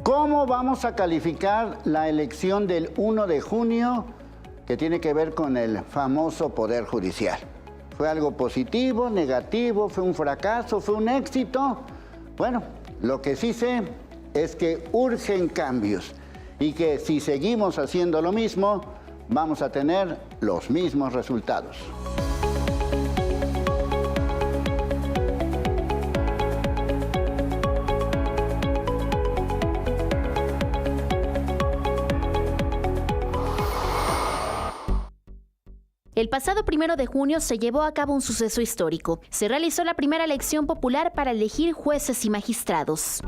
¿Cómo vamos a calificar la elección del 1 de junio que tiene que ver con el famoso Poder Judicial? ¿Fue algo positivo, negativo, fue un fracaso, fue un éxito? Bueno, lo que sí sé es que urgen cambios y que si seguimos haciendo lo mismo, vamos a tener los mismos resultados. El pasado 1 de junio se llevó a cabo un suceso histórico. Se realizó la primera elección popular para elegir jueces y magistrados.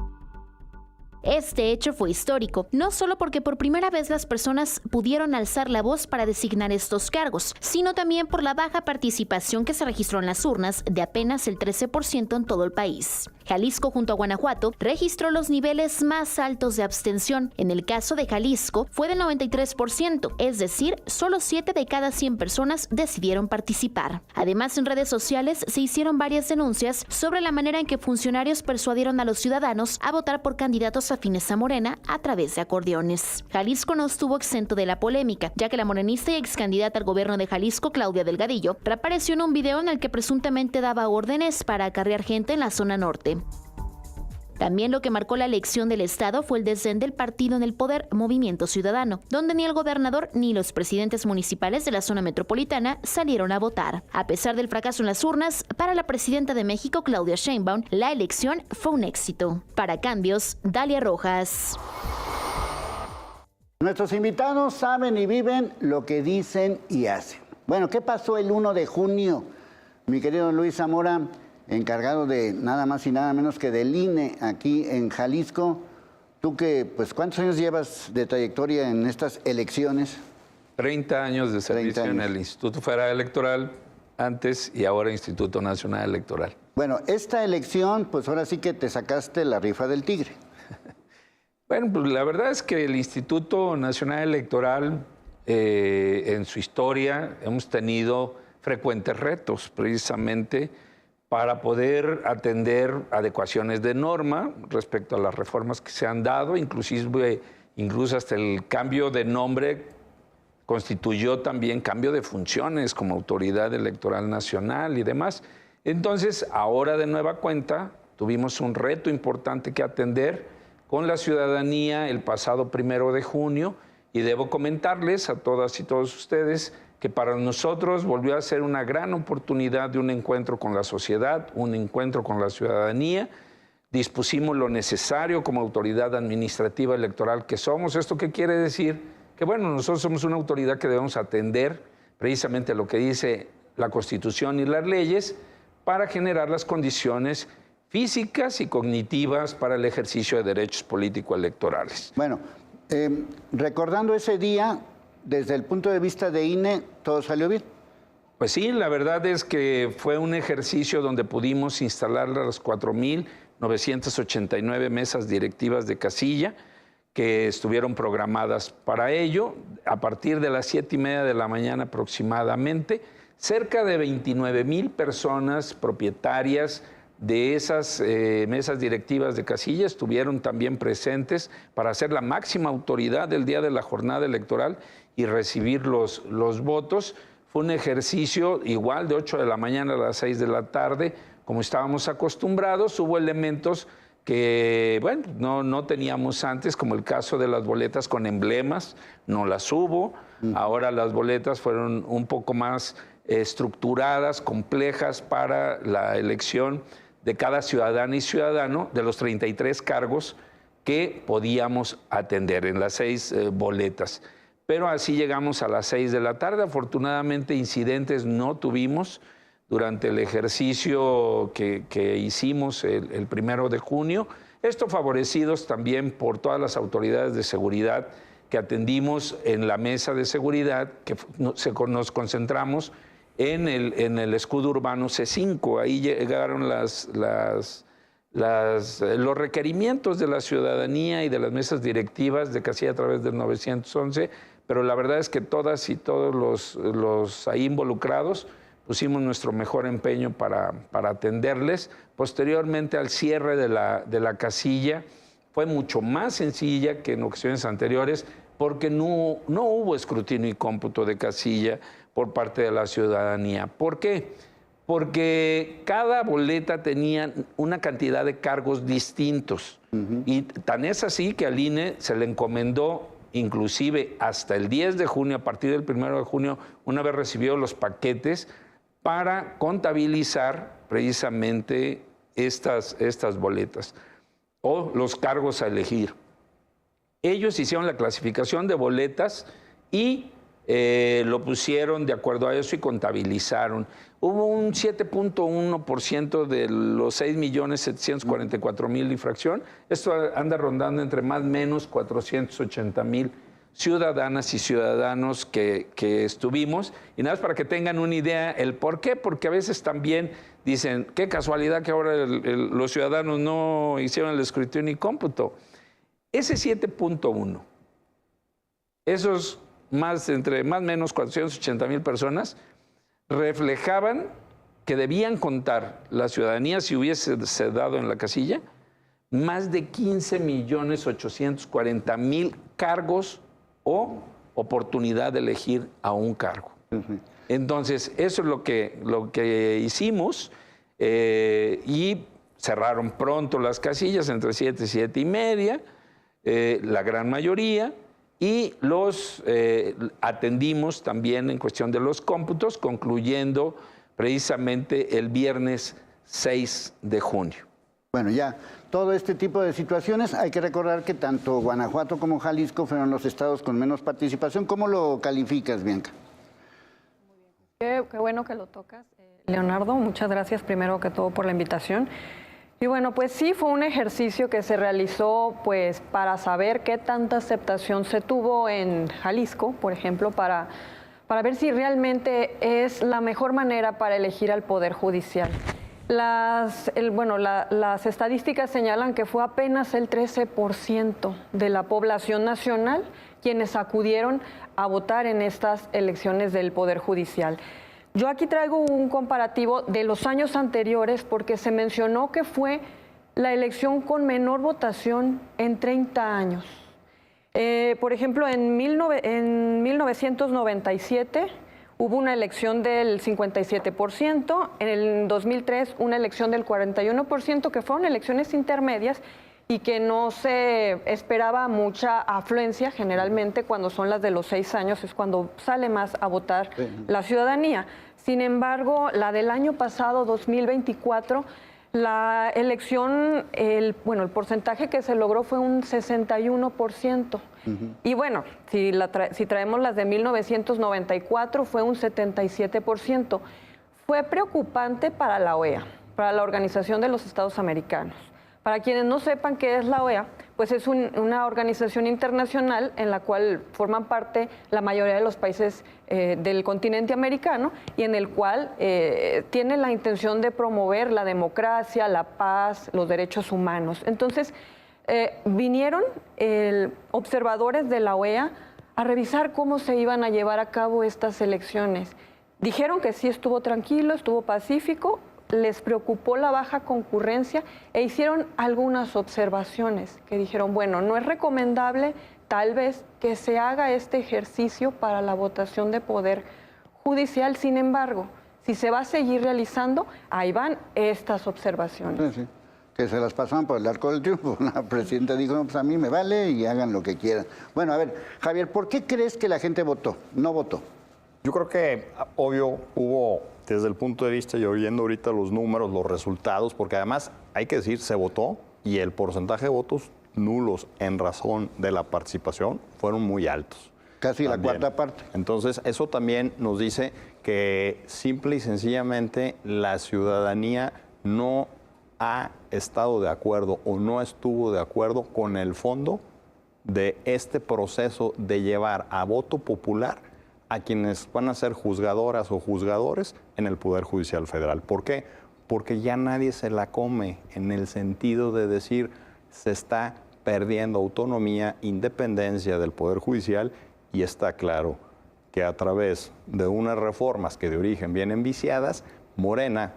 Este hecho fue histórico, no solo porque por primera vez las personas pudieron alzar la voz para designar estos cargos, sino también por la baja participación que se registró en las urnas de apenas el 13% en todo el país. Jalisco junto a Guanajuato registró los niveles más altos de abstención. En el caso de Jalisco fue de 93%, es decir, solo 7 de cada 100 personas decidieron participar. Además, en redes sociales se hicieron varias denuncias sobre la manera en que funcionarios persuadieron a los ciudadanos a votar por candidatos afines a Morena a través de acordeones. Jalisco no estuvo exento de la polémica, ya que la morenista y ex candidata al gobierno de Jalisco, Claudia Delgadillo, reapareció en un video en el que presuntamente daba órdenes para acarrear gente en la zona norte. También lo que marcó la elección del estado fue el desdén del partido en el poder, Movimiento Ciudadano, donde ni el gobernador ni los presidentes municipales de la zona metropolitana salieron a votar. A pesar del fracaso en las urnas, para la presidenta de México, Claudia Sheinbaum, la elección fue un éxito. Para Cambios, Dalia Rojas. Nuestros invitados saben y viven lo que dicen y hacen. Bueno, ¿qué pasó el 1 de junio? Mi querido Luis Zamora, encargado de nada más y nada menos que del INE aquí en Jalisco. Tú que, pues, ¿cuántos años llevas de trayectoria en estas elecciones? 30 años de servicio 30 años. en el Instituto Federal Electoral, antes y ahora Instituto Nacional Electoral. Bueno, esta elección, pues ahora sí que te sacaste la rifa del tigre. Bueno, pues la verdad es que el Instituto Nacional Electoral, en su historia, hemos tenido frecuentes retos, precisamente, para poder atender adecuaciones de norma respecto a las reformas que se han dado, incluso hasta el cambio de nombre constituyó también cambio de funciones como autoridad electoral nacional y demás. Entonces, ahora de nueva cuenta, tuvimos un reto importante que atender con la ciudadanía el pasado 1 de junio y debo comentarles a todas y todos ustedes que para nosotros volvió a ser una gran oportunidad de un encuentro con la sociedad, un encuentro con la ciudadanía. Dispusimos lo necesario como autoridad administrativa electoral que somos. ¿Esto qué quiere decir? Que bueno, nosotros somos una autoridad que debemos atender precisamente lo que dice la Constitución y las leyes para generar las condiciones físicas y cognitivas para el ejercicio de derechos político-electorales. Bueno, recordando ese día, desde el punto de vista de INE, ¿todo salió bien? Pues sí, la verdad es que fue un ejercicio donde pudimos instalar las 4,989 mesas directivas de casilla que estuvieron programadas para ello. A partir de las 7:30 de la mañana aproximadamente, cerca de 29,000 personas propietarias de esas mesas directivas de casilla estuvieron también presentes para ser la máxima autoridad del día de la jornada electoral y recibir los votos. Fue un ejercicio igual de 8 de la mañana a las 6 de la tarde, como estábamos acostumbrados. Hubo elementos que, bueno, no teníamos antes, como el caso de las boletas con emblemas, no las hubo. Ahora las boletas fueron un poco más estructuradas, complejas para la elección de cada ciudadana y ciudadano de los 33 cargos que podíamos atender en las 6 boletas. Pero así llegamos a las 6 de la tarde. Afortunadamente incidentes no tuvimos durante el ejercicio que hicimos el 1 de junio. Esto favorecidos también por todas las autoridades de seguridad que atendimos en la mesa de seguridad, que nos concentramos en el escudo urbano C5. Ahí llegaron los requerimientos de la ciudadanía y de las mesas directivas de casilla a través del 911, pero la verdad es que todas y todos los ahí involucrados pusimos nuestro mejor empeño para atenderles. Posteriormente al cierre de la casilla, fue mucho más sencilla que en ocasiones anteriores porque no hubo escrutinio y cómputo de casilla por parte de la ciudadanía. ¿Por qué? Porque cada boleta tenía una cantidad de cargos distintos. Y tan es así que al INE se le encomendó, inclusive hasta el 10 de junio, a partir del 1 de junio, una vez recibido los paquetes, para contabilizar precisamente estas boletas o los cargos a elegir. Ellos hicieron la clasificación de boletas y lo pusieron de acuerdo a eso y contabilizaron. Hubo un 7.1% de los 6.744.000 infracción. Esto anda rondando entre más o menos 480.000 ciudadanas y ciudadanos que estuvimos. Y nada más para que tengan una idea, el por qué, porque a veces también dicen, qué casualidad que ahora los ciudadanos no hicieron el escrutinio y cómputo. Ese 7.1, esos entre más o menos 480.000 personas, reflejaban que debían contar la ciudadanía, si hubiese dado en la casilla, más de 15.840.000 cargos o oportunidad de elegir a un cargo. Entonces, eso es lo que hicimos y cerraron pronto las casillas entre 7 y 7:30, la gran mayoría, y los atendimos también en cuestión de los cómputos, concluyendo precisamente el viernes 6 de junio. Bueno, ya todo este tipo de situaciones, hay que recordar que tanto Guanajuato como Jalisco fueron los estados con menos participación. ¿Cómo lo calificas, Bianca? Qué bueno que lo tocas, Leonardo. Muchas gracias primero que todo por la invitación. Y bueno, pues sí, fue un ejercicio que se realizó pues para saber qué tanta aceptación se tuvo en Jalisco, por ejemplo, para ver si realmente es la mejor manera para elegir al Poder Judicial. Las estadísticas señalan que fue apenas el 13% de la población nacional quienes acudieron a votar en estas elecciones del Poder Judicial. Yo aquí traigo un comparativo de los años anteriores porque se mencionó que fue la elección con menor votación en 30 años. Por ejemplo, en 1997 hubo una elección del 57%, en el 2003 una elección del 41%, que fueron elecciones intermedias y que no se esperaba mucha afluencia. Generalmente cuando son las de los 6 años es cuando sale más a votar la ciudadanía. Sin embargo, la del año pasado, 2024, la elección, el porcentaje que se logró fue un 61%. Y bueno, si traemos las de 1994, fue un 77%. Fue preocupante para la OEA, para la Organización de los Estados Americanos. Para quienes no sepan qué es la OEA, pues es una organización internacional en la cual forman parte la mayoría de los países del continente americano y en el cual tiene la intención de promover la democracia, la paz, los derechos humanos. Entonces, vinieron observadores de la OEA a revisar cómo se iban a llevar a cabo estas elecciones. Dijeron que sí estuvo tranquilo, estuvo pacífico. Les preocupó la baja concurrencia e hicieron algunas observaciones que dijeron, bueno, no es recomendable tal vez que se haga este ejercicio para la votación de Poder Judicial. Sin embargo, si se va a seguir realizando, ahí van estas observaciones. Sí, sí. Que se las pasaban por el arco del triunfo. La presidenta dijo, no, pues a mí me vale y hagan lo que quieran. Bueno, a ver, Javier, ¿por qué crees que la gente no votó? Yo creo que, obvio, hubo, desde el punto de vista, y oyendo ahorita los números, los resultados, porque además, hay que decir, se votó y el porcentaje de votos nulos en razón de la participación fueron muy altos. Casi también. La cuarta parte. Entonces, eso también nos dice que simple y sencillamente la ciudadanía no ha estado de acuerdo o no estuvo de acuerdo con el fondo de este proceso de llevar a voto popular a quienes van a ser juzgadoras o juzgadores en el Poder Judicial Federal. ¿Por qué? Porque ya nadie se la come en el sentido de decir se está perdiendo autonomía, independencia del Poder Judicial y está claro que a través de unas reformas que de origen vienen viciadas, Morena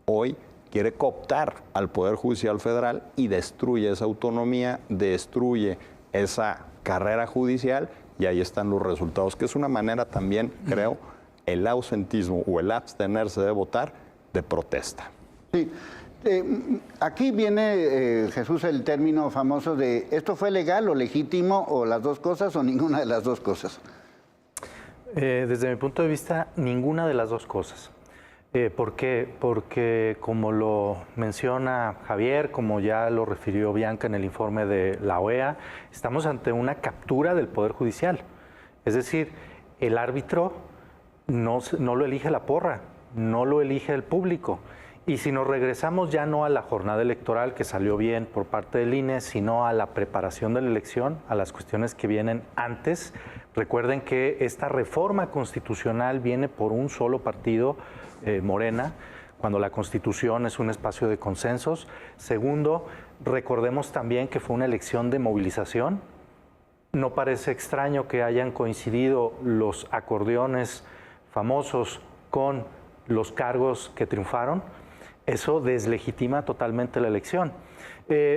hoy quiere cooptar al Poder Judicial Federal y destruye esa autonomía, destruye esa carrera judicial, y ahí están los resultados, que es una manera también, creo, el ausentismo o el abstenerse de votar de protesta. Sí. Aquí viene, Jesús, el término famoso de ¿esto fue legal o legítimo o las dos cosas o ninguna de las dos cosas? Desde mi punto de vista, ninguna de las dos cosas. ¿Por qué? Porque como lo menciona Javier, como ya lo refirió Bianca en el informe de la OEA, estamos ante una captura del Poder Judicial. Es decir, el árbitro no lo elige la porra, no lo elige el público. Y si nos regresamos ya no a la jornada electoral que salió bien por parte del INE, sino a la preparación de la elección, a las cuestiones que vienen antes, recuerden que esta reforma constitucional viene por un solo partido, Morena, cuando la Constitución es un espacio de consensos. Segundo, recordemos también que fue una elección de movilización. No parece extraño que hayan coincidido los acordeones famosos con los cargos que triunfaron. Eso deslegitima totalmente la elección.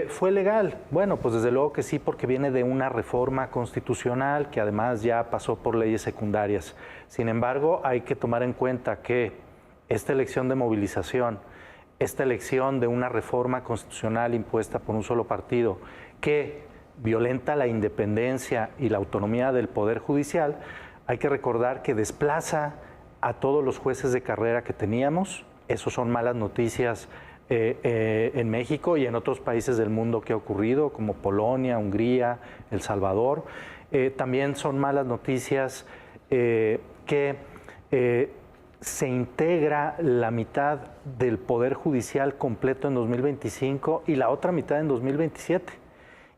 ¿Fue legal? Bueno, pues desde luego que sí, porque viene de una reforma constitucional que además ya pasó por leyes secundarias. Sin embargo, hay que tomar en cuenta que esta elección de movilización, esta elección de una reforma constitucional impuesta por un solo partido, que violenta la independencia y la autonomía del Poder Judicial, hay que recordar que desplaza a todos los jueces de carrera que teníamos. Eso son malas noticias en México y en otros países del mundo que ha ocurrido, como Polonia, Hungría, El Salvador. También son malas noticias que se integra la mitad del Poder Judicial completo en 2025 y la otra mitad en 2027.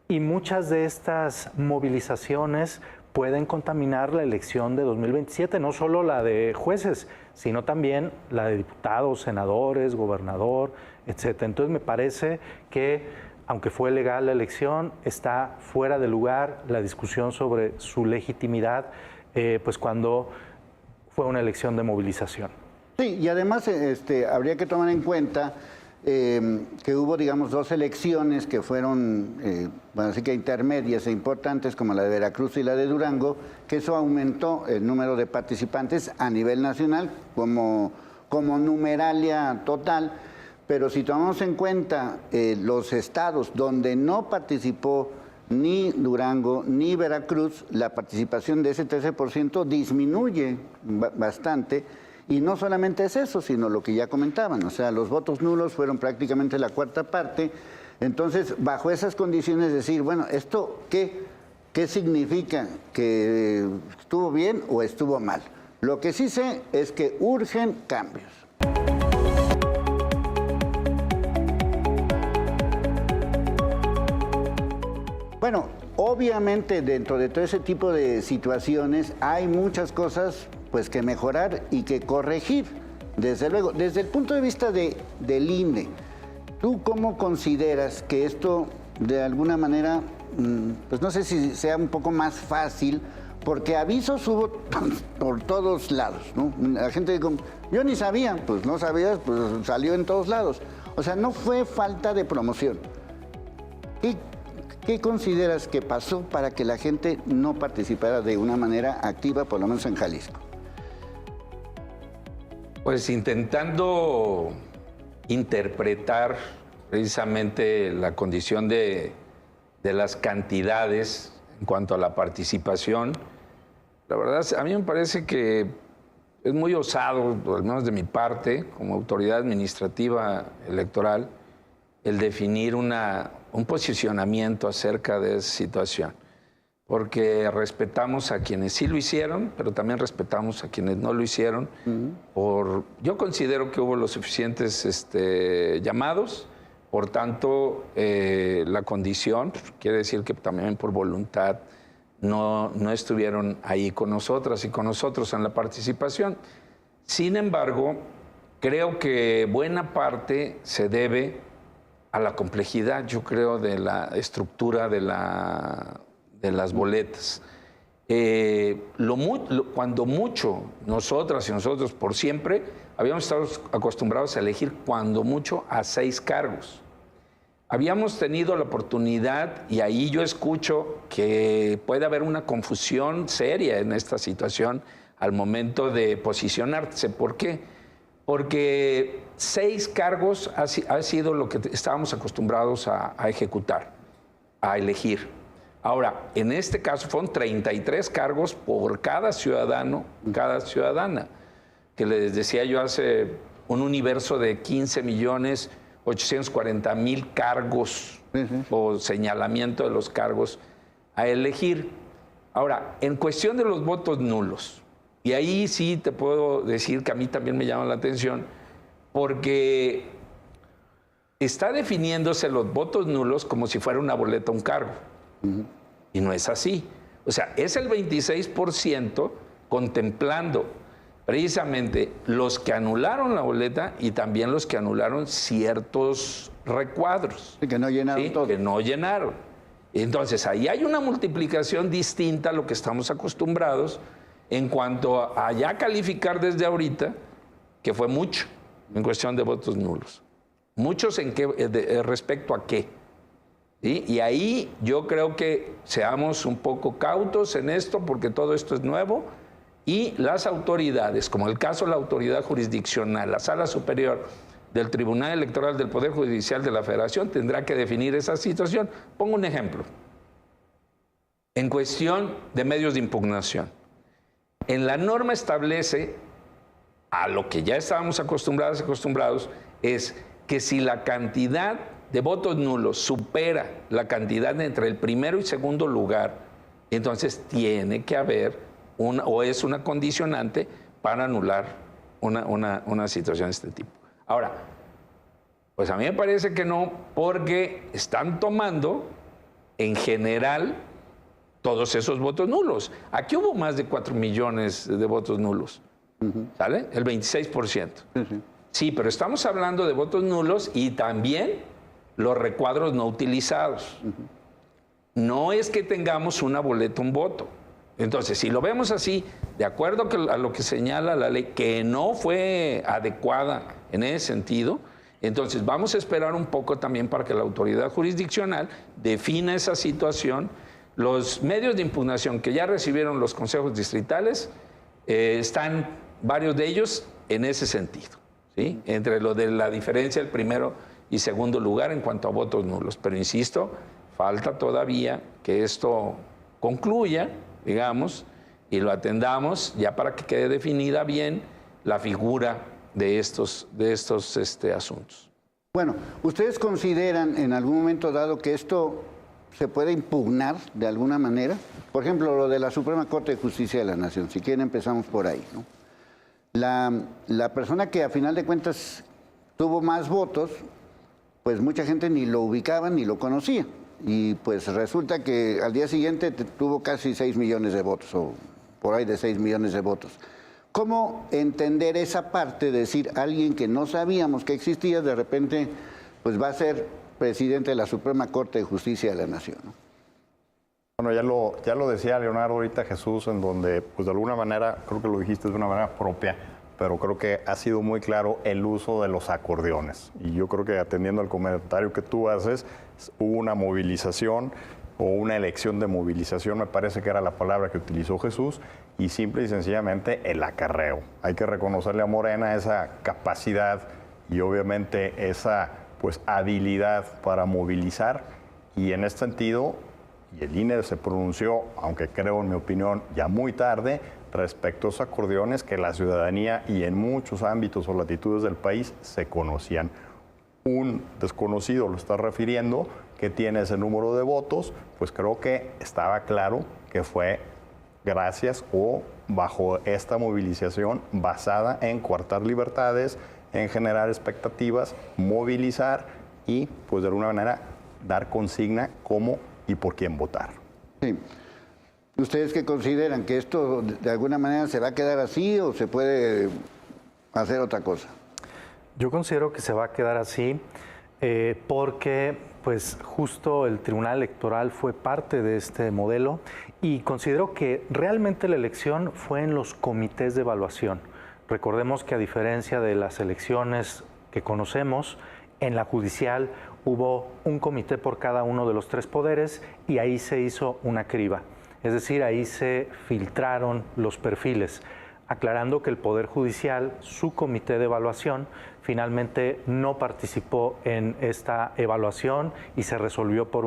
Y muchas de estas movilizaciones pueden contaminar la elección de 2027, no solo la de jueces, sino también la de diputados, senadores, gobernador, etc. Entonces me parece que, aunque fue legal la elección, está fuera de lugar la discusión sobre su legitimidad, pues cuando fue una elección de movilización. Sí, y además habría que tomar en cuenta que hubo, digamos, dos elecciones que fueron, bueno, así que intermedias e importantes, como la de Veracruz y la de Durango, que eso aumentó el número de participantes a nivel nacional como numeralia total, pero si tomamos en cuenta los estados donde no participó ni Durango ni Veracruz, la participación de ese 13% disminuye bastante. Y no solamente es eso, sino lo que ya comentaban, o sea, los votos nulos fueron prácticamente la cuarta parte. Entonces, bajo esas condiciones, decir, bueno, ¿esto qué significa? ¿Que estuvo bien o estuvo mal? Lo que sí sé es que urgen cambios. Bueno, obviamente dentro de todo ese tipo de situaciones hay muchas cosas pues que mejorar y que corregir, desde luego. Desde el punto de vista del INE, ¿tú cómo consideras que esto de alguna manera, pues no sé si sea un poco más fácil, porque avisos hubo por todos lados, ¿no? La gente dijo, yo ni sabía, pues no sabías, pues salió en todos lados. O sea, no fue falta de promoción. ¿Qué consideras que pasó para que la gente no participara de una manera activa, por lo menos en Jalisco? Pues intentando interpretar precisamente la condición de las cantidades en cuanto a la participación, la verdad a mí me parece que es muy osado, al menos de mi parte, como autoridad administrativa electoral, el definir un posicionamiento acerca de esa situación. Porque respetamos a quienes sí lo hicieron, pero también respetamos a quienes no lo hicieron. Yo considero que hubo los suficientes llamados, por tanto, la condición, quiere decir que también por voluntad no estuvieron ahí con nosotras y con nosotros en la participación. Sin embargo, creo que buena parte se debe a la complejidad, yo creo, de la estructura de las boletas. Cuando mucho, nosotras y nosotros por siempre habíamos estado acostumbrados a elegir cuando mucho a 6 cargos. Habíamos tenido la oportunidad, y ahí yo escucho que puede haber una confusión seria en esta situación al momento de posicionarse. ¿Por qué? Porque 6 cargos ha sido lo que estábamos acostumbrados a ejecutar, a elegir. Ahora, en este caso fueron 33 cargos por cada ciudadano, cada ciudadana, que les decía yo hace un universo de 15.840.000 cargos o señalamiento de los cargos a elegir. Ahora, en cuestión de los votos nulos, y ahí sí te puedo decir que a mí también me llama la atención, porque está definiéndose los votos nulos como si fuera una boleta a un cargo. Y no es así. O sea, es el 26% contemplando precisamente los que anularon la boleta y también los que anularon ciertos recuadros. Y que no llenaron todo. Que no llenaron. Entonces, ahí hay una multiplicación distinta a lo que estamos acostumbrados en cuanto a ya calificar desde ahorita, que fue mucho en cuestión de votos nulos. Muchos en qué, respecto a qué. ¿Sí? Y ahí yo creo que seamos un poco cautos en esto, porque todo esto es nuevo, y las autoridades, como el caso de la autoridad jurisdiccional, la Sala Superior del Tribunal Electoral del Poder Judicial de la Federación, tendrá que definir esa situación. Pongo un ejemplo. En cuestión de medios de impugnación, en la norma establece, a lo que ya estábamos acostumbrados, es que si la cantidad de votos nulos supera la cantidad entre el primero y segundo lugar, entonces tiene que haber o es una condicionante para anular una situación de este tipo. Ahora, pues a mí me parece que no, porque están tomando en general todos esos votos nulos. Aquí hubo más de 4 millones de votos nulos, ¿sale? El 26%. Sí, pero estamos hablando de votos nulos y también los recuadros no utilizados. No es que tengamos una boleta, un voto. Entonces, si lo vemos así, de acuerdo a lo que señala la ley, que no fue adecuada en ese sentido, entonces vamos a esperar un poco también para que la autoridad jurisdiccional defina esa situación. Los medios de impugnación que ya recibieron los consejos distritales, están varios de ellos en ese sentido, ¿sí? Entre lo de la diferencia del primero y segundo lugar en cuanto a votos nulos. Pero insisto, falta todavía que esto concluya, digamos, y lo atendamos ya para que quede definida bien la figura de estos asuntos. Bueno, ¿ustedes consideran en algún momento dado que esto se puede impugnar de alguna manera? Por ejemplo, lo de la Suprema Corte de Justicia de la Nación, si quieren empezamos por ahí, ¿no? La persona que a final de cuentas tuvo más votos, pues mucha gente ni lo ubicaba ni lo conocía. Y pues resulta que al día siguiente tuvo casi 6 millones de votos, o por ahí de 6 millones de votos. ¿Cómo entender esa parte de decir alguien que no sabíamos que existía, de repente pues va a ser presidente de la Suprema Corte de Justicia de la Nación, ¿no? Bueno, ya lo decía Leonardo ahorita, Jesús, en donde pues de alguna manera, creo que lo dijiste de una manera propia, pero creo que ha sido muy claro el uso de los acordeones. Y yo creo que atendiendo al comentario que tú haces, hubo una movilización o una elección de movilización, me parece que era la palabra que utilizó Jesús, y simple y sencillamente el acarreo. Hay que reconocerle a Morena esa capacidad y obviamente esa pues habilidad para movilizar, y en este sentido, y el INE se pronunció, aunque creo en mi opinión ya muy tarde, respecto a esos acordeones que la ciudadanía y en muchos ámbitos o latitudes del país se conocían. Un desconocido lo está refiriendo, que tiene ese número de votos, pues creo que estaba claro que fue gracias o bajo esta movilización basada en coartar libertades, en generar expectativas, movilizar y pues de alguna manera dar consigna cómo y por quién votar. Sí. ¿Ustedes qué consideran? ¿Que esto de alguna manera se va a quedar así o se puede hacer otra cosa? Yo considero que se va a quedar así porque pues justo el Tribunal Electoral fue parte de este modelo y considero que realmente la elección fue en los comités de evaluación. Recordemos que a diferencia de las elecciones que conocemos, en la judicial hubo un comité por cada uno de los 3 poderes y ahí se hizo una criba. Es decir, ahí se filtraron los perfiles, aclarando que el Poder Judicial, su comité de evaluación, finalmente no participó en esta evaluación y se resolvió por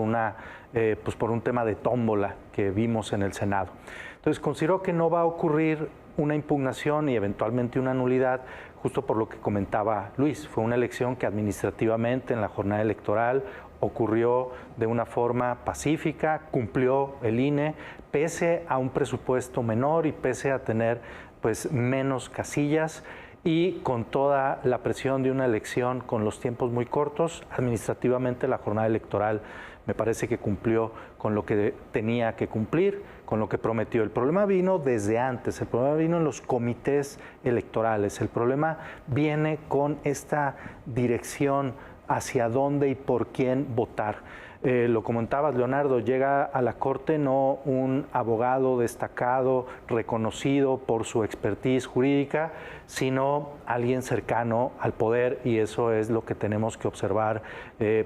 por un tema de tómbola que vimos en el Senado. Entonces, considero que no va a ocurrir una impugnación y eventualmente una nulidad, justo por lo que comentaba Luis. Fue una elección que administrativamente en la jornada electoral ocurrió de una forma pacífica, cumplió el INE, pese a un presupuesto menor y pese a tener pues menos casillas y con toda la presión de una elección con los tiempos muy cortos, administrativamente la jornada electoral me parece que cumplió con lo que tenía que cumplir, con lo que prometió. El problema vino desde antes, el problema vino en los comités electorales, el problema viene con esta dirección hacia dónde y por quién votar. Lo comentabas, Leonardo, llega a la Corte no un abogado destacado, reconocido por su expertise jurídica, sino alguien cercano al poder, y eso es lo que tenemos que observar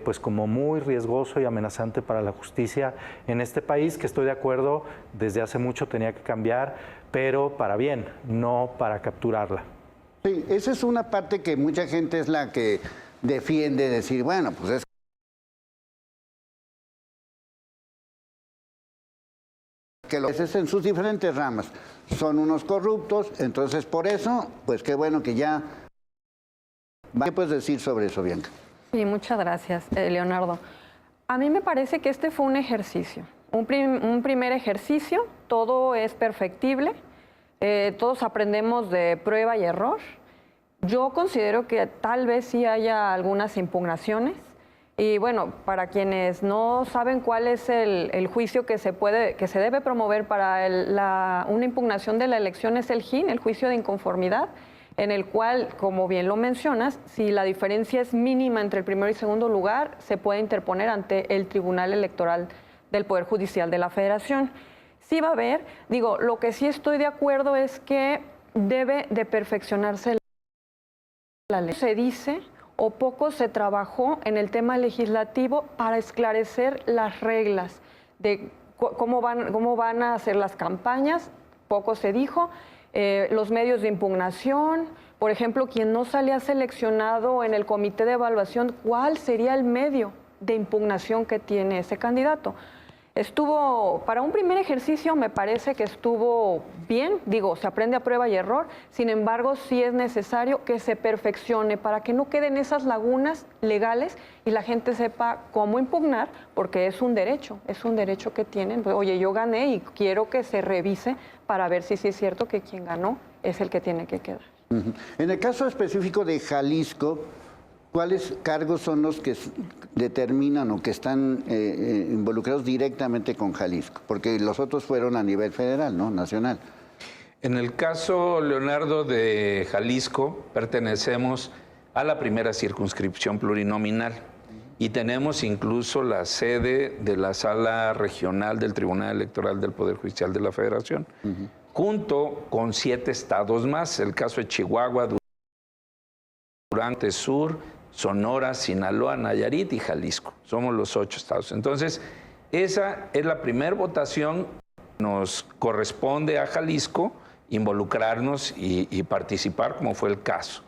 pues como muy riesgoso y amenazante para la justicia en este país, que estoy de acuerdo, desde hace mucho tenía que cambiar, pero para bien, no para capturarla. Sí, esa es una parte que mucha gente es la que defiende, decir, bueno, pues es que los jueces en sus diferentes ramas son unos corruptos, entonces por eso, pues qué bueno que ya... ¿Qué puedes decir sobre eso, Bianca? Sí, muchas gracias, Leonardo. A mí me parece que este fue un ejercicio, un primer ejercicio, todo es perfectible, todos aprendemos de prueba y error. Yo considero que tal vez sí haya algunas impugnaciones. Y bueno, para quienes no saben cuál es el juicio que se debe promover para una impugnación de la elección, es el JIN, el juicio de inconformidad, en el cual, como bien lo mencionas, si la diferencia es mínima entre el primero y segundo lugar, se puede interponer ante el Tribunal Electoral del Poder Judicial de la Federación. Sí va a haber, lo que sí estoy de acuerdo es que debe de perfeccionarse la ley. Se dice o poco se trabajó en el tema legislativo para esclarecer las reglas de cómo van a hacer las campañas, poco se dijo, los medios de impugnación, por ejemplo, quien no salía seleccionado en el comité de evaluación, ¿cuál sería el medio de impugnación que tiene ese candidato? Para un primer ejercicio me parece que estuvo bien, se aprende a prueba y error, sin embargo sí es necesario que se perfeccione para que no queden esas lagunas legales y la gente sepa cómo impugnar, porque es un derecho que tienen. Oye, yo gané y quiero que se revise para ver si sí es cierto que quien ganó es el que tiene que quedar. En el caso específico de Jalisco, ¿cuáles cargos son los que determinan o que están involucrados directamente con Jalisco? Porque los otros fueron a nivel federal, ¿no? Nacional. En el caso, Leonardo, de Jalisco, pertenecemos a la primera circunscripción plurinominal y tenemos incluso la sede de la Sala Regional del Tribunal Electoral del Poder Judicial de la Federación, junto con 7 estados más, el caso de Chihuahua, Durango Sur, Sonora, Sinaloa, Nayarit y Jalisco. Somos los 8 estados. Entonces, esa es la primera votación. Nos corresponde a Jalisco involucrarnos y participar, como fue el caso.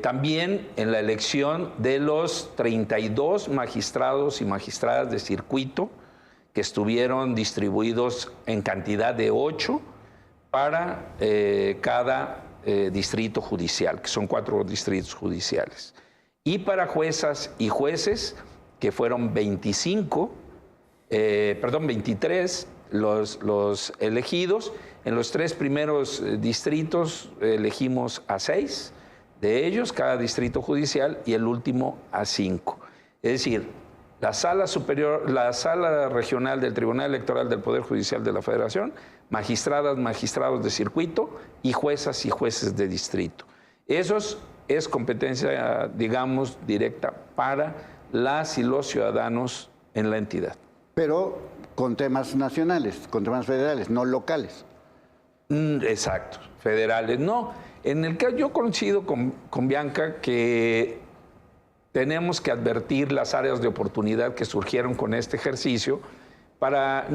También en la elección de los 32 magistrados y magistradas de circuito, que estuvieron distribuidos en cantidad de 8 para cada distrito judicial, que son 4 distritos judiciales. Y para juezas y jueces, que fueron 23 los elegidos. En los 3 primeros distritos elegimos a 6 de ellos, cada distrito judicial, y el último a 5. Es decir, la Sala Regional del Tribunal Electoral del Poder Judicial de la Federación, magistradas, magistrados de circuito y juezas y jueces de distrito. Esos es competencia, digamos, directa para las y los ciudadanos en la entidad. Pero con temas nacionales, con temas federales, no locales. Exacto. federales. No, en el que yo coincido con Bianca que tenemos que advertir las áreas de oportunidad que surgieron con este ejercicio para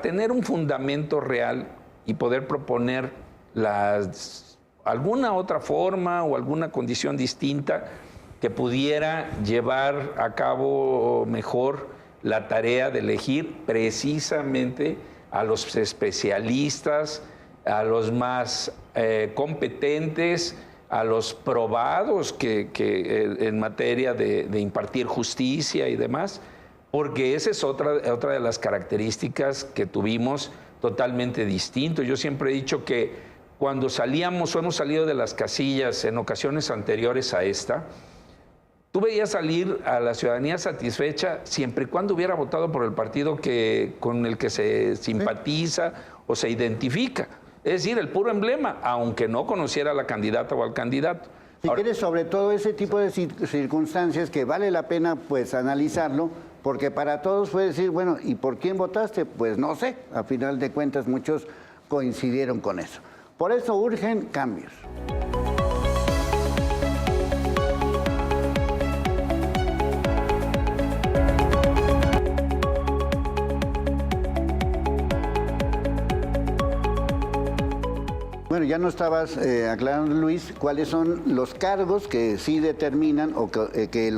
tener un fundamento real y poder proponer alguna otra forma o alguna condición distinta que pudiera llevar a cabo mejor la tarea de elegir precisamente a los especialistas, a los más competentes, a los probados que en materia de impartir justicia y demás, porque esa es otra de las características que tuvimos totalmente distinto. Yo siempre he dicho que cuando salíamos o hemos salido de las casillas en ocasiones anteriores a esta, tú veías salir a la ciudadanía satisfecha siempre y cuando hubiera votado por el partido con el que se simpatiza o se identifica. Es decir, el puro emblema, aunque no conociera a la candidata o al candidato. Si quieres, sobre todo ese tipo de circunstancias que vale la pena pues analizarlo, porque para todos fue decir, bueno, ¿y por quién votaste? Pues no sé, a final de cuentas muchos coincidieron con eso. Por eso urgen cambios. Bueno, ya nos estabas aclarando, Luis, cuáles son los cargos que sí determinan o que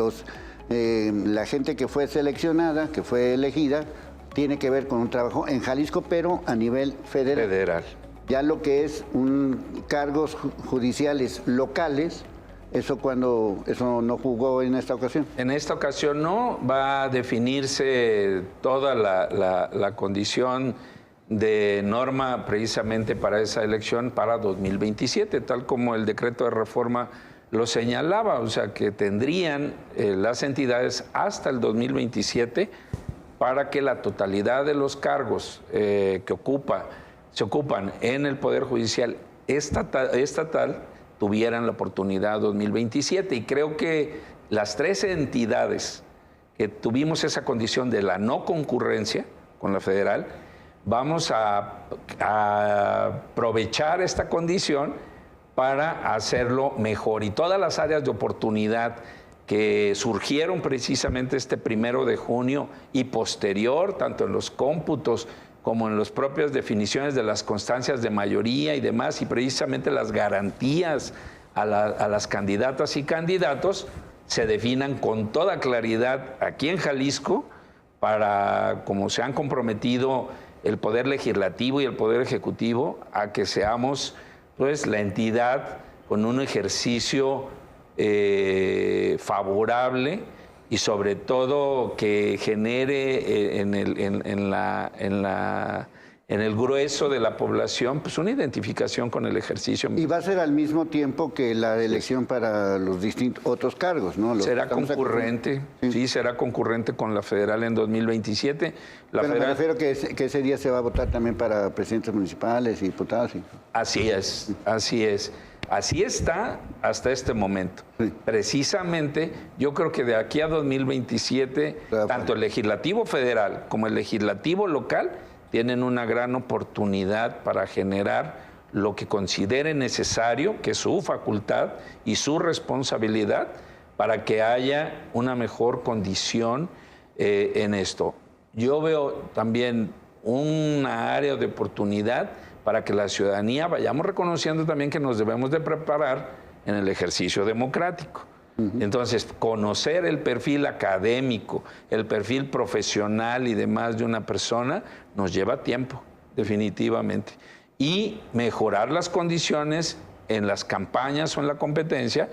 la gente que fue seleccionada, que fue elegida, tiene que ver con un trabajo en Jalisco, pero a nivel federal. Ya lo que es cargos judiciales locales, eso no jugó en esta ocasión. En esta ocasión no, va a definirse toda la condición de norma precisamente para esa elección para 2027, tal como el decreto de reforma lo señalaba, o sea que tendrían las entidades hasta el 2027 para que la totalidad de los cargos que se ocupan en el Poder Judicial estatal tuvieran la oportunidad 2027. Y creo que las 13 entidades que tuvimos esa condición de la no concurrencia con la federal, vamos a aprovechar esta condición para hacerlo mejor. Y todas las áreas de oportunidad que surgieron precisamente este 1 de junio y posterior, tanto en los cómputos como en las propias definiciones de las constancias de mayoría y demás, y precisamente las garantías a las candidatas y candidatos, se definan con toda claridad aquí en Jalisco para, como se han comprometido el Poder Legislativo y el Poder Ejecutivo, a que seamos pues la entidad con un ejercicio favorable y sobre todo que genere en el grueso de la población pues una identificación con el ejercicio. Y va a ser al mismo tiempo que la elección para los distintos otros cargos, ¿no? Será concurrente, sí, será concurrente con la federal en 2027. Pero me refiero que ese día se va a votar también para presidentes municipales y diputados. Así es, así es. Así está hasta este momento. Sí. Precisamente, yo creo que de aquí a 2027, tanto el legislativo federal como el legislativo local tienen una gran oportunidad para generar lo que consideren necesario, que es su facultad y su responsabilidad, para que haya una mejor condición en esto. Yo veo también una área de oportunidad para que la ciudadanía vayamos reconociendo también que nos debemos de preparar en el ejercicio democrático. Entonces, conocer el perfil académico, el perfil profesional y demás de una persona nos lleva tiempo, definitivamente. Y mejorar las condiciones en las campañas o en la competencia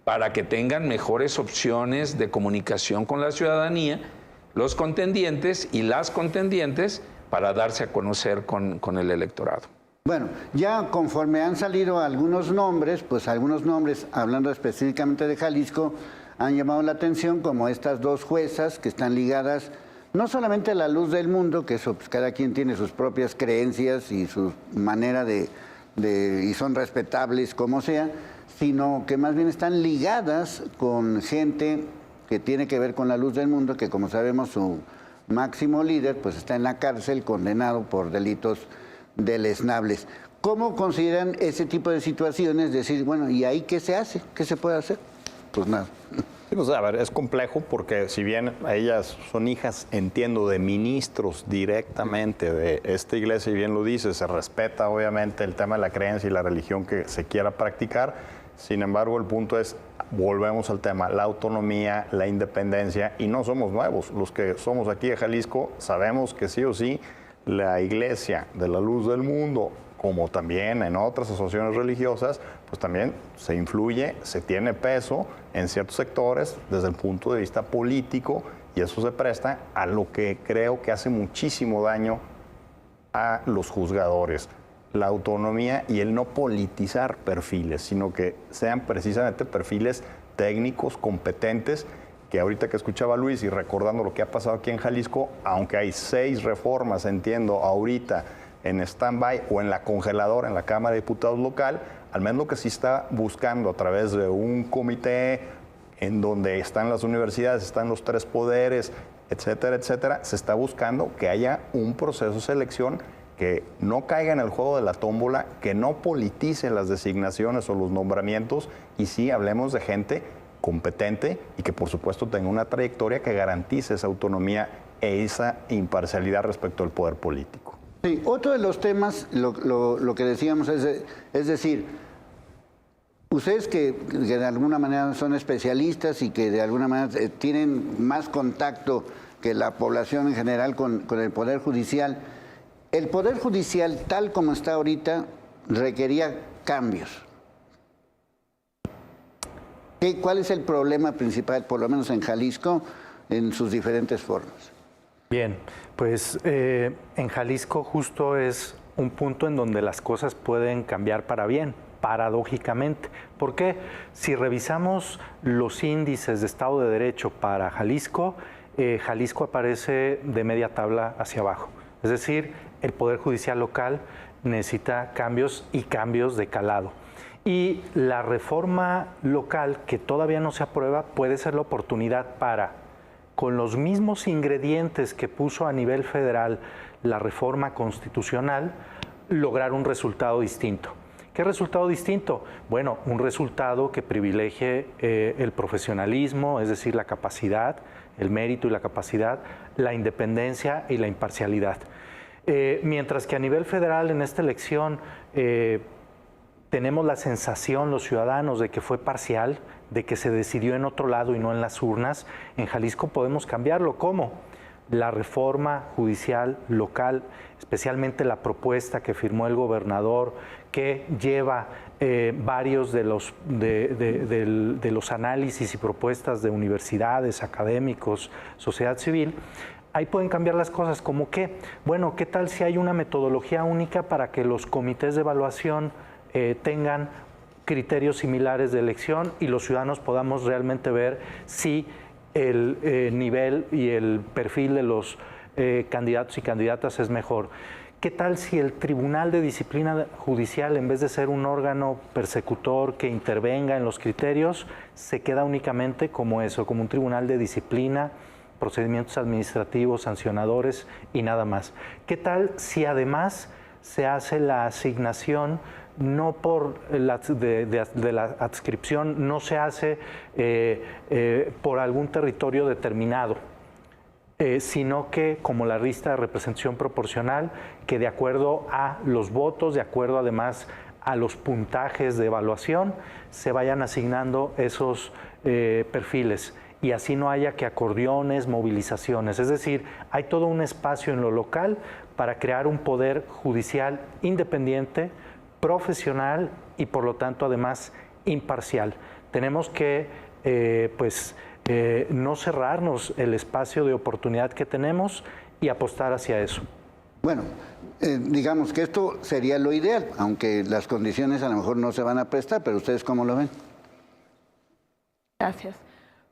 para que tengan mejores opciones de comunicación con la ciudadanía, los contendientes y las contendientes, para darse a conocer con el electorado. Bueno, ya conforme han salido algunos nombres, pues algunos nombres, hablando específicamente de Jalisco, han llamado la atención, como estas dos juezas que están ligadas no solamente a la luz del mundo, que eso, pues cada quien tiene sus propias creencias y su manera y son respetables como sea, sino que más bien están ligadas con gente que tiene que ver con la luz del mundo, que como sabemos su máximo líder pues está en la cárcel condenado por delitos deleznables. ¿Cómo consideran ese tipo de situaciones? Decir, bueno, ¿y ahí qué se hace? ¿Qué se puede hacer? Pues nada. Sí, pues, a ver, es complejo porque si bien ellas son hijas, entiendo, de ministros directamente de esta iglesia, y bien lo dice, se respeta obviamente el tema de la creencia y la religión que se quiera practicar. Sin embargo, el punto es, volvemos al tema, la autonomía, la independencia, y no somos nuevos. Los que somos aquí de Jalisco sabemos que sí o sí la Iglesia de la Luz del Mundo, como también en otras asociaciones religiosas, pues también se influye, se tiene peso en ciertos sectores desde el punto de vista político, y eso se presta a lo que creo que hace muchísimo daño a los juzgadores. La autonomía y el no politizar perfiles, sino que sean precisamente perfiles técnicos, competentes, que ahorita que escuchaba a Luis y recordando lo que ha pasado aquí en Jalisco, aunque hay 6 reformas, entiendo, ahorita en stand-by o en la congeladora en la Cámara de Diputados local, al menos lo que sí está buscando a través de un comité en donde están las universidades, están los 3 poderes, etcétera, etcétera, se está buscando que haya un proceso de selección que no caiga en el juego de la tómbola, que no politice las designaciones o los nombramientos, y sí hablemos de gente competente y que por supuesto tenga una trayectoria que garantice esa autonomía e esa imparcialidad respecto al poder político. Sí, otro de los temas, lo que decíamos es decir, ustedes que de alguna manera son especialistas y que de alguna manera tienen más contacto que la población en general con el Poder Judicial, el Poder Judicial, tal como está ahorita, requería cambios. ¿Cuál es el problema principal, por lo menos en Jalisco, en sus diferentes formas? Bien, pues en Jalisco justo es un punto en donde las cosas pueden cambiar para bien, paradójicamente. ¿Por qué? Si revisamos los índices de Estado de Derecho para Jalisco, Jalisco aparece de media tabla hacia abajo. Es decir, el Poder Judicial local necesita cambios y cambios de calado. Y la reforma local, que todavía no se aprueba, puede ser la oportunidad para, con los mismos ingredientes que puso a nivel federal la reforma constitucional, lograr un resultado distinto. ¿Qué resultado distinto? Bueno, un resultado que privilegie el profesionalismo, es decir, la capacidad, el mérito y la capacidad, la independencia y la imparcialidad. Mientras que a nivel federal en esta elección tenemos la sensación los ciudadanos de que fue parcial, de que se decidió en otro lado y no en las urnas, en Jalisco podemos cambiarlo. ¿Cómo? La reforma judicial local, especialmente la propuesta que firmó el gobernador, que lleva varios de los análisis y propuestas de universidades, académicos, sociedad civil. Ahí pueden cambiar las cosas, ¿cómo qué? Bueno, ¿qué tal si hay una metodología única para que los comités de evaluación tengan criterios similares de elección y los ciudadanos podamos realmente ver si el nivel y el perfil de los candidatos y candidatas es mejor? ¿Qué tal si el Tribunal de Disciplina Judicial, en vez de ser un órgano persecutor que intervenga en los criterios, se queda únicamente como eso, como un tribunal de disciplina, procedimientos administrativos, sancionadores y nada más? ¿Qué tal si además se hace la asignación, no por de la adscripción, no se hace por algún territorio determinado, sino que como la lista de representación proporcional, que de acuerdo a los votos, de acuerdo además a los puntajes de evaluación, se vayan asignando esos perfiles y así no haya que acordeones, movilizaciones? Es decir, hay todo un espacio en lo local para crear un poder judicial independiente, profesional y por lo tanto además imparcial. Tenemos que no cerrarnos el espacio de oportunidad que tenemos y apostar hacia eso. Bueno, digamos que esto sería lo ideal, aunque las condiciones a lo mejor no se van a prestar, pero ¿ustedes cómo lo ven? Gracias.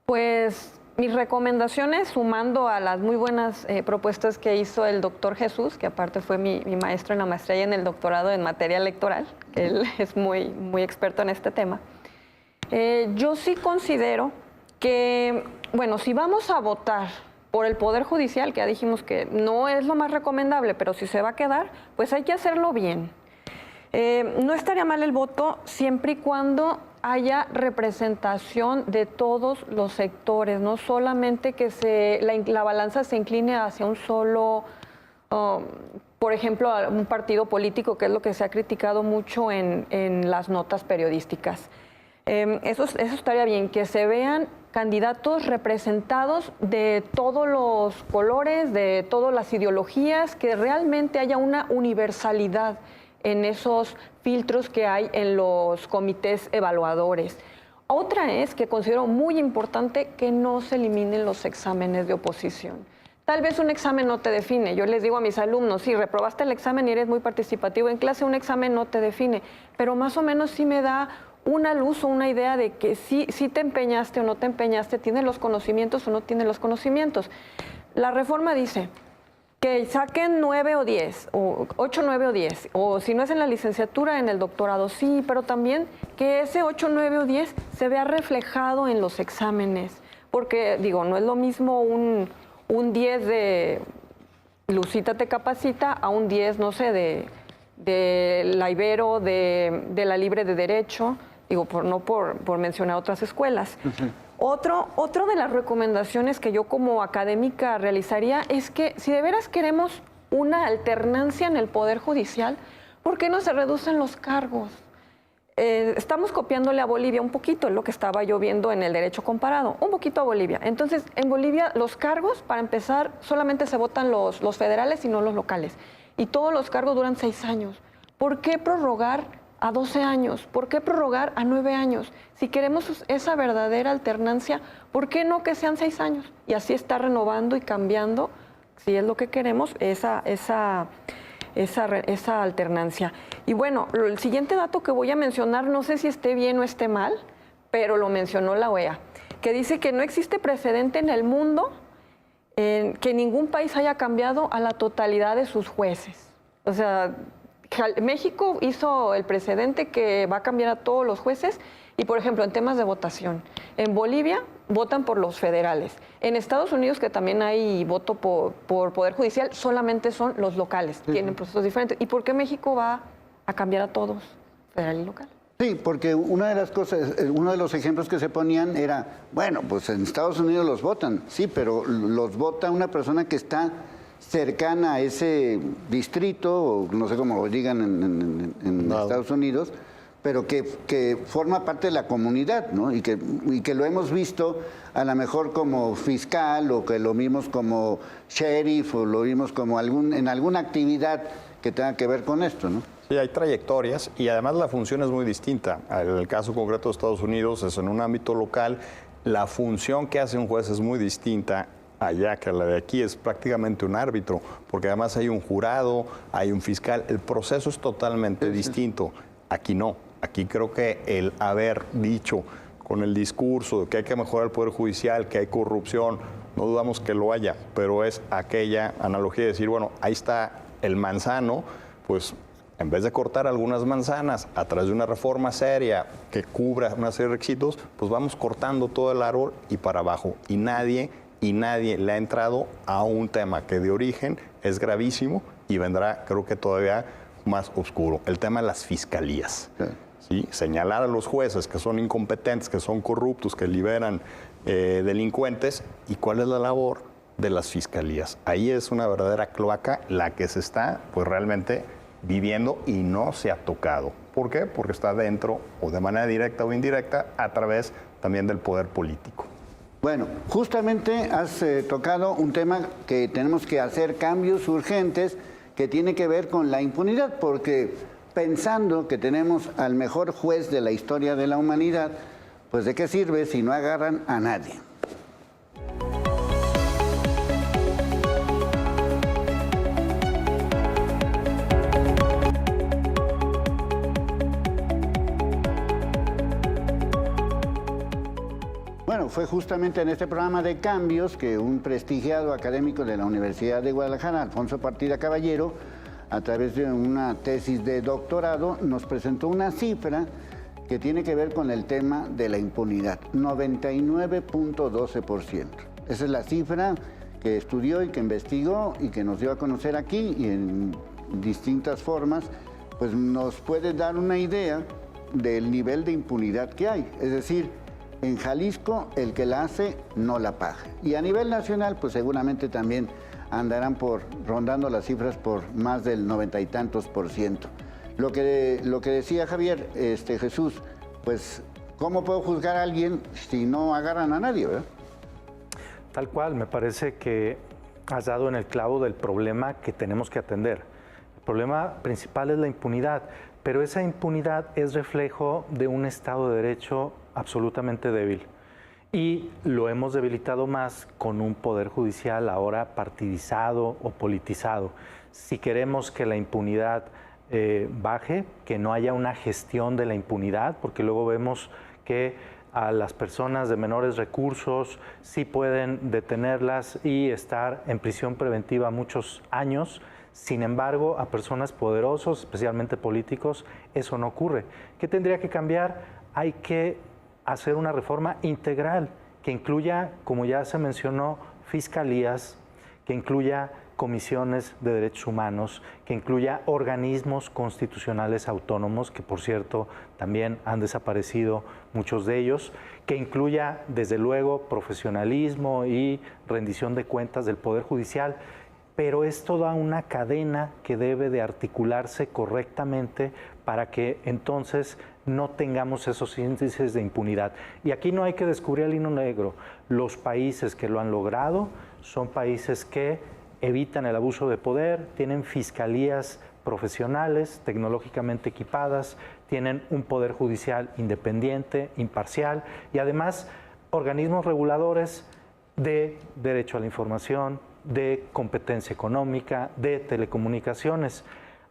Pues mis recomendaciones, sumando a las muy buenas propuestas que hizo el doctor Jesús, que aparte fue mi maestro en la maestría y en el doctorado en materia electoral, que él es muy experto en este tema. Yo sí considero que, bueno, si vamos a votar por el Poder Judicial, que ya dijimos que no es lo más recomendable, pero si se va a quedar, pues hay que hacerlo bien. No estaría mal el voto siempre y cuando haya representación de todos los sectores, no solamente que la balanza se incline hacia un solo, por ejemplo, a un partido político, que es lo que se ha criticado mucho en las notas periodísticas. Eso estaría bien, que se vean candidatos representados de todos los colores, de todas las ideologías, que realmente haya una universalidad en esos filtros que hay en los comités evaluadores. Otra es que considero muy importante que no se eliminen los exámenes de oposición. Tal vez un examen no te define. Yo les digo a mis alumnos, sí, reprobaste el examen y eres muy participativo en clase, un examen no te define, pero más o menos sí me da una luz o una idea de que sí te empeñaste o no te empeñaste, tienes los conocimientos o no tienes los conocimientos. La reforma dice que saquen 9 o 10, o 8, 9 o 10, o si no es en la licenciatura, en el doctorado, sí, pero también que ese 8, 9 o 10 se vea reflejado en los exámenes, porque, digo, no es lo mismo un 10 de Lucita te capacita a un 10, no sé, de la Ibero, de la Libre de Derecho, digo, no por mencionar otras escuelas. Uh-huh. Otro de las recomendaciones que yo como académica realizaría es que si de veras queremos una alternancia en el Poder Judicial, ¿por qué no se reducen los cargos? Estamos copiándole a Bolivia un poquito, lo que estaba yo viendo en el derecho comparado, un poquito a Bolivia. Entonces, en Bolivia los cargos, para empezar, solamente se votan los federales y no los locales. Y todos los cargos duran 6 años. ¿Por qué prorrogar a 12 años? ¿Por qué prorrogar a 9 años? Si queremos esa verdadera alternancia, ¿por qué no que sean 6 años? Y así está renovando y cambiando, si es lo que queremos, esa alternancia. Y bueno, el siguiente dato que voy a mencionar, no sé si esté bien o esté mal, pero lo mencionó la OEA, que dice que no existe precedente en el mundo en que ningún país haya cambiado a la totalidad de sus jueces. O sea, México hizo el precedente que va a cambiar a todos los jueces y, por ejemplo, en temas de votación. En Bolivia votan por los federales. En Estados Unidos, que también hay voto por Poder Judicial, solamente son los locales, tienen procesos diferentes. ¿Y por qué México va a cambiar a todos, federal y local? Sí, porque una de las cosas, uno de los ejemplos que se ponían era, bueno, pues en Estados Unidos los votan, sí, pero los vota una persona que está cercana a ese distrito, o no sé cómo lo digan en Estados Unidos, pero que forma parte de la comunidad, ¿no? Y que lo hemos visto a lo mejor como fiscal, o que lo vimos como sheriff, o lo vimos como en alguna actividad que tenga que ver con esto, ¿no? Sí, hay trayectorias y además la función es muy distinta. En el caso concreto de Estados Unidos es en un ámbito local. La función que hace un juez es muy distinta allá que la de aquí, es prácticamente un árbitro, porque además hay un jurado, hay un fiscal. El proceso es totalmente distinto. Aquí no. Aquí creo que el haber dicho con el discurso de que hay que mejorar el Poder Judicial, que hay corrupción, no dudamos que lo haya, pero es aquella analogía de decir, bueno, ahí está el manzano, pues en vez de cortar algunas manzanas a través de una reforma seria que cubra una serie de requisitos, pues vamos cortando todo el árbol y para abajo. Y nadie le ha entrado a un tema que de origen es gravísimo y vendrá, creo que todavía más oscuro, el tema de las fiscalías. ¿Sí? Señalar a los jueces que son incompetentes, que son corruptos, que liberan delincuentes, y cuál es la labor de las fiscalías. Ahí es una verdadera cloaca la que se está, pues realmente viviendo y no se ha tocado. ¿Por qué? Porque está dentro, o de manera directa o indirecta, a través también del poder político. Bueno, justamente has tocado un tema que tenemos que hacer cambios urgentes, que tiene que ver con la impunidad, porque pensando que tenemos al mejor juez de la historia de la humanidad, pues ¿de qué sirve si no agarran a nadie? Bueno, fue justamente en este programa de cambios que un prestigiado académico de la Universidad de Guadalajara, Alfonso Partida Caballero, a través de una tesis de doctorado, nos presentó una cifra que tiene que ver con el tema de la impunidad, 99.12%. Esa es la cifra que estudió y que investigó y que nos dio a conocer aquí y en distintas formas, pues nos puede dar una idea del nivel de impunidad que hay. Es decir, en Jalisco el que la hace no la paga. Y a nivel nacional, pues seguramente también andarán rondando las cifras por más del 90 y tantos %. Lo que decía Javier, Jesús, pues ¿cómo puedo juzgar a alguien si no agarran a nadie, verdad? Tal cual, me parece que has dado en el clavo del problema que tenemos que atender. El problema principal es la impunidad, pero esa impunidad es reflejo de un Estado de Derecho absolutamente débil. Y lo hemos debilitado más con un poder judicial ahora partidizado o politizado. Si queremos que la impunidad baje, que no haya una gestión de la impunidad, porque luego vemos que a las personas de menores recursos sí pueden detenerlas y estar en prisión preventiva muchos años. Sin embargo, a personas poderosos, especialmente políticos, eso no ocurre. ¿Qué tendría que cambiar? Hay que hacer una reforma integral que incluya, como ya se mencionó, fiscalías, que incluya comisiones de derechos humanos, que incluya organismos constitucionales autónomos, que por cierto también han desaparecido muchos de ellos, que incluya desde luego profesionalismo y rendición de cuentas del Poder Judicial, pero es toda una cadena que debe de articularse correctamente para que entonces no tengamos esos índices de impunidad. Y aquí no hay que descubrir el hilo negro. Los países que lo han logrado son países que evitan el abuso de poder, tienen fiscalías profesionales, tecnológicamente equipadas, tienen un poder judicial independiente, imparcial y además organismos reguladores de derecho a la información, de competencia económica, de telecomunicaciones.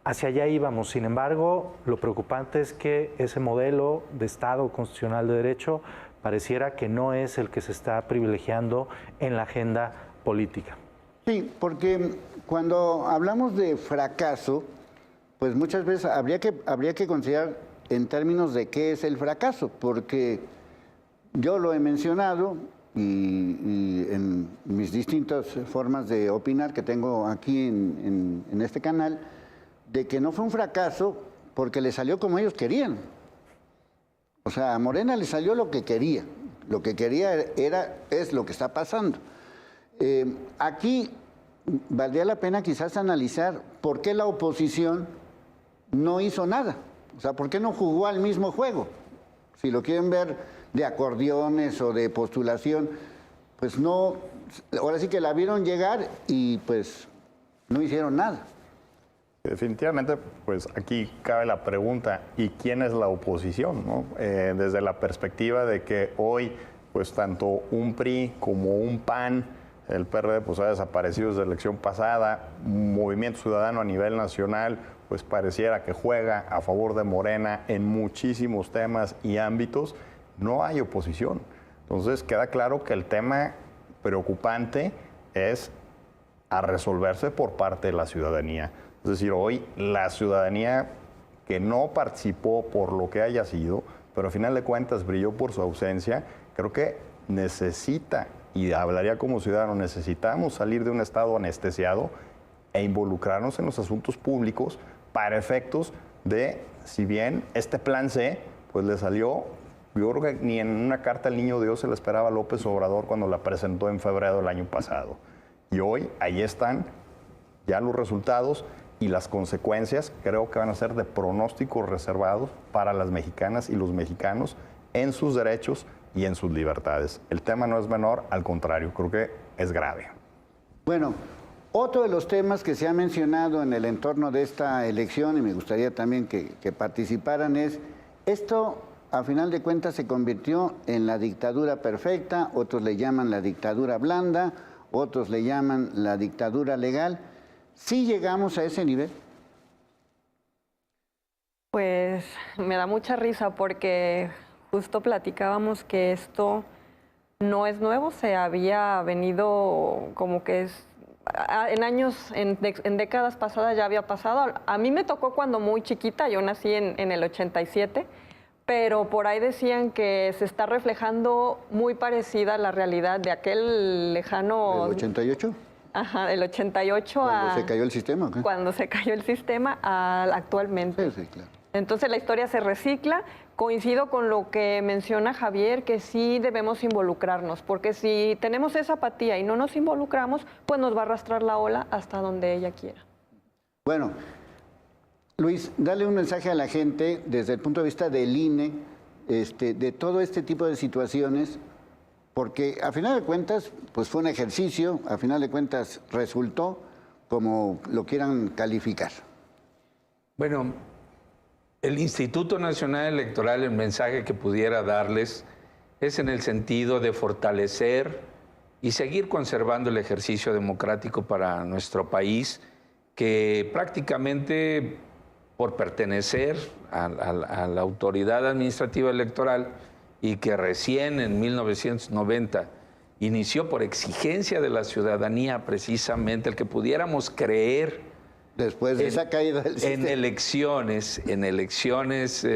Hacia allá íbamos. Sin embargo, lo preocupante es que ese modelo de Estado constitucional de derecho pareciera que no es el que se está privilegiando en la agenda política. Sí, porque cuando hablamos de fracaso, pues muchas veces habría que considerar en términos de qué es el fracaso, porque yo lo he mencionado y en mis distintas formas de opinar que tengo aquí en este canal, de que no fue un fracaso porque le salió como ellos querían. O sea, a Morena le salió lo que quería. Lo que quería es lo que está pasando. Aquí valdría la pena quizás analizar por qué la oposición no hizo nada. O sea, ¿por qué no jugó al mismo juego? Si lo quieren ver de acordeones o de postulación, pues no, ahora sí que la vieron llegar y pues no hicieron nada. Definitivamente, pues aquí cabe la pregunta, ¿y quién es la oposición, no? Desde la perspectiva de que hoy, pues tanto un PRI como un PAN, el PRD pues ha desaparecido desde la elección pasada, Movimiento Ciudadano a nivel nacional, pues pareciera que juega a favor de Morena en muchísimos temas y ámbitos, no hay oposición. Entonces queda claro que el tema preocupante es a resolverse por parte de la ciudadanía. Es decir, hoy la ciudadanía que no participó por lo que haya sido, pero al final de cuentas brilló por su ausencia, creo que necesita, y hablaría como ciudadano, necesitamos salir de un estado anestesiado e involucrarnos en los asuntos públicos para efectos de, si bien este plan C, pues le salió, yo creo que ni en una carta al Niño Dios se le esperaba a López Obrador cuando la presentó en febrero del año pasado. Y hoy ahí están ya los resultados y las consecuencias, creo que van a ser de pronósticos reservados para las mexicanas y los mexicanos en sus derechos y en sus libertades. El tema no es menor, al contrario, creo que es grave. Bueno, otro de los temas que se ha mencionado en el entorno de esta elección, y me gustaría también que participaran, es esto, a final de cuentas, se convirtió en la dictadura perfecta, otros le llaman la dictadura blanda, otros le llaman la dictadura legal. ¿Sí llegamos a ese nivel? Pues me da mucha risa porque justo platicábamos que esto no es nuevo, se había venido como que es en años, en décadas pasadas ya había pasado. A mí me tocó cuando muy chiquita, yo nací en el 87, pero por ahí decían que se está reflejando muy parecida a la realidad de aquel lejano... ¿El 88? Ajá, del 88 ¿Cuando se cayó el sistema? ¿Qué? Cuando se cayó el sistema actualmente. Sí, claro. Entonces la historia se recicla. Coincido con lo que menciona Javier, que sí debemos involucrarnos, porque si tenemos esa apatía y no nos involucramos, pues nos va a arrastrar la ola hasta donde ella quiera. Bueno, Luis, dale un mensaje a la gente desde el punto de vista del INE, de todo este tipo de situaciones, porque a final de cuentas, pues fue un ejercicio, a final de cuentas resultó como lo quieran calificar. Bueno, el Instituto Nacional Electoral, el mensaje que pudiera darles es en el sentido de fortalecer y seguir conservando el ejercicio democrático para nuestro país, que prácticamente por pertenecer a la autoridad administrativa electoral y que recién en 1990 inició por exigencia de la ciudadanía precisamente el que pudiéramos creer Después de esa caída del sistema. en elecciones,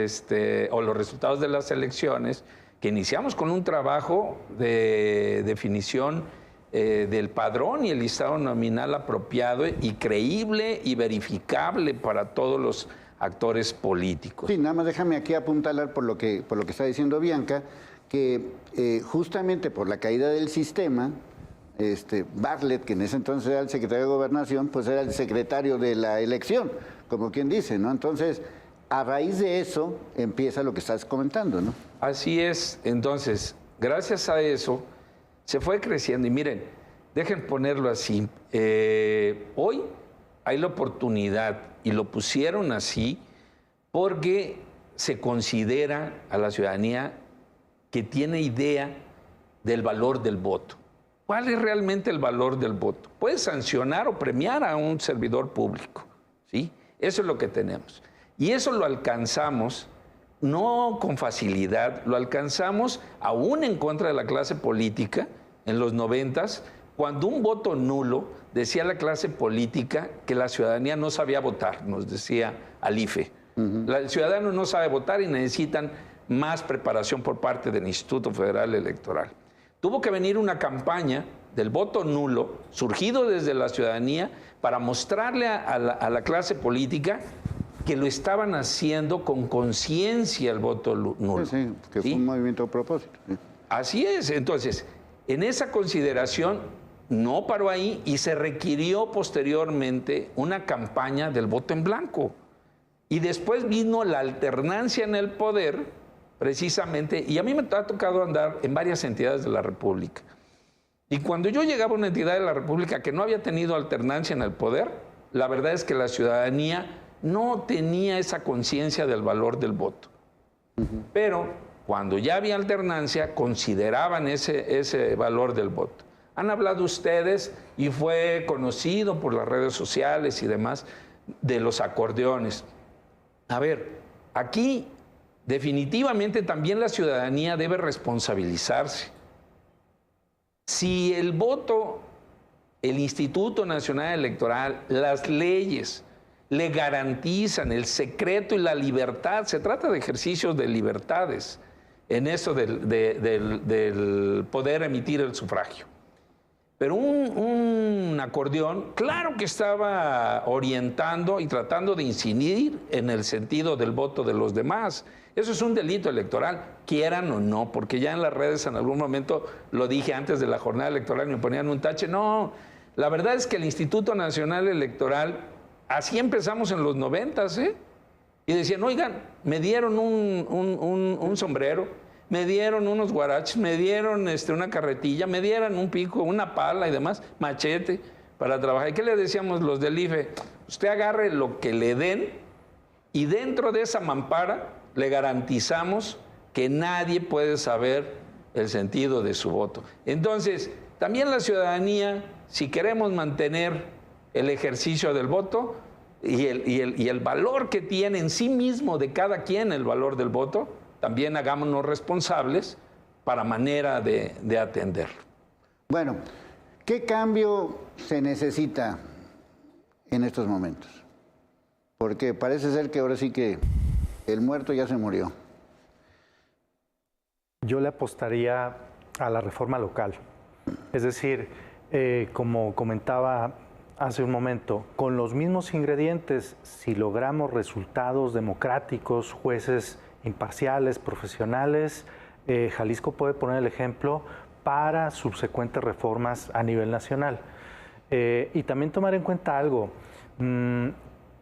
o los resultados de las elecciones, que iniciamos con un trabajo de definición del padrón y el listado nominal apropiado y creíble y verificable para todos los actores políticos. Sí, nada más déjame aquí apuntalar por lo que está diciendo Bianca, que justamente por la caída del sistema, Bartlett, que en ese entonces era el secretario de Gobernación, pues era el secretario de la elección, como quien dice, ¿no? Entonces, a raíz de eso empieza lo que estás comentando, ¿no? Así es. Entonces, gracias a eso, se fue creciendo. Y miren, dejen ponerlo así. Hoy hay la oportunidad, y lo pusieron así, porque se considera a la ciudadanía que tiene idea del valor del voto. ¿Cuál es realmente el valor del voto? Puedes sancionar o premiar a un servidor público, ¿sí? Eso es lo que tenemos. Y eso lo alcanzamos, no con facilidad, lo alcanzamos aún en contra de la clase política en los 90s, cuando un voto nulo decía la clase política que la ciudadanía no sabía votar, nos decía Alife. El ciudadano no sabe votar y necesitan más preparación por parte del Instituto Federal Electoral. Tuvo que venir una campaña del voto nulo, surgido desde la ciudadanía, para mostrarle a la clase política que lo estaban haciendo con conciencia el voto nulo. Sí, que fue un movimiento a propósito. Sí. Así es. Entonces, en esa consideración no paró ahí y se requirió posteriormente una campaña del voto en blanco. Y después vino la alternancia en el poder, precisamente, y a mí me ha tocado andar en varias entidades de la República. Y cuando yo llegaba a una entidad de la República que no había tenido alternancia en el poder, la verdad es que la ciudadanía no tenía esa conciencia del valor del voto. Pero cuando ya había alternancia, consideraban ese valor del voto. Han hablado ustedes, y fue conocido por las redes sociales y demás, de los acordeones. A ver, aquí definitivamente también la ciudadanía debe responsabilizarse. Si el voto, el Instituto Nacional Electoral, las leyes le garantizan el secreto y la libertad, se trata de ejercicios de libertades en eso del poder emitir el sufragio. Pero un acordeón, claro que estaba orientando y tratando de incidir en el sentido del voto de los demás. Eso es un delito electoral, quieran o no, porque ya en las redes en algún momento lo dije antes de la jornada electoral, me ponían un tache. No, la verdad es que el Instituto Nacional Electoral, así empezamos en los 90s, ¿eh? Y decían, oigan, me dieron un sombrero, me dieron unos guaraches, me dieron una carretilla, me dieron un pico, una pala y demás, machete para trabajar. ¿Y qué le decíamos los del IFE? Usted agarre lo que le den y dentro de esa mampara le garantizamos que nadie puede saber el sentido de su voto. Entonces, también la ciudadanía, si queremos mantener el ejercicio del voto y el valor que tiene en sí mismo de cada quien el valor del voto, también hagámonos responsables para manera de atenderlo. Bueno, ¿qué cambio se necesita en estos momentos? Porque parece ser que ahora sí que el muerto ya se murió. Yo le apostaría a la reforma local. Es decir, como comentaba hace un momento, con los mismos ingredientes, si logramos resultados democráticos, jueces imparciales, profesionales, Jalisco puede poner el ejemplo para subsecuentes reformas a nivel nacional. Y también tomar en cuenta algo,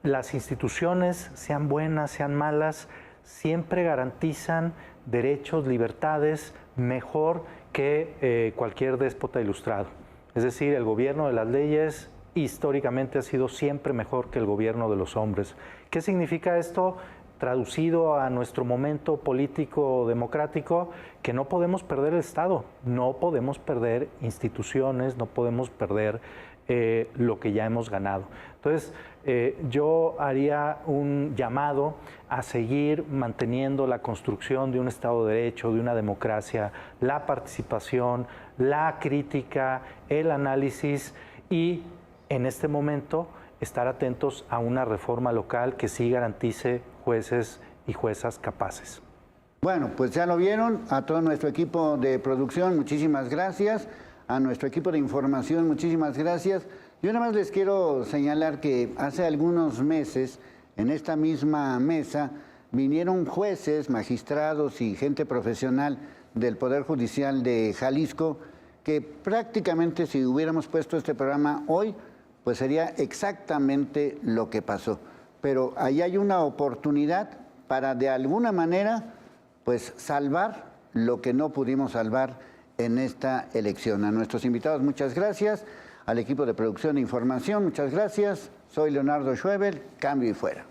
las instituciones, sean buenas, sean malas, siempre garantizan derechos, libertades, mejor que cualquier déspota ilustrado. Es decir, el gobierno de las leyes históricamente ha sido siempre mejor que el gobierno de los hombres. ¿Qué significa esto? Traducido a nuestro momento político democrático, que no podemos perder el Estado, no podemos perder instituciones, no podemos perder lo que ya hemos ganado. Entonces, yo haría un llamado a seguir manteniendo la construcción de un Estado de Derecho, de una democracia, la participación, la crítica, el análisis y en este momento estar atentos a una reforma local que sí garantice jueces y juezas capaces. Bueno, pues ya lo vieron, a todo nuestro equipo de producción, muchísimas gracias, a nuestro equipo de información, muchísimas gracias. Yo nada más les quiero señalar que hace algunos meses, en esta misma mesa, vinieron jueces, magistrados y gente profesional del Poder Judicial de Jalisco, que prácticamente si hubiéramos puesto este programa hoy, pues sería exactamente lo que pasó. Pero ahí hay una oportunidad para de alguna manera pues salvar lo que no pudimos salvar en esta elección. A nuestros invitados, muchas gracias. Al equipo de producción e información, muchas gracias. Soy Leonardo Schwebel, cambio y fuera.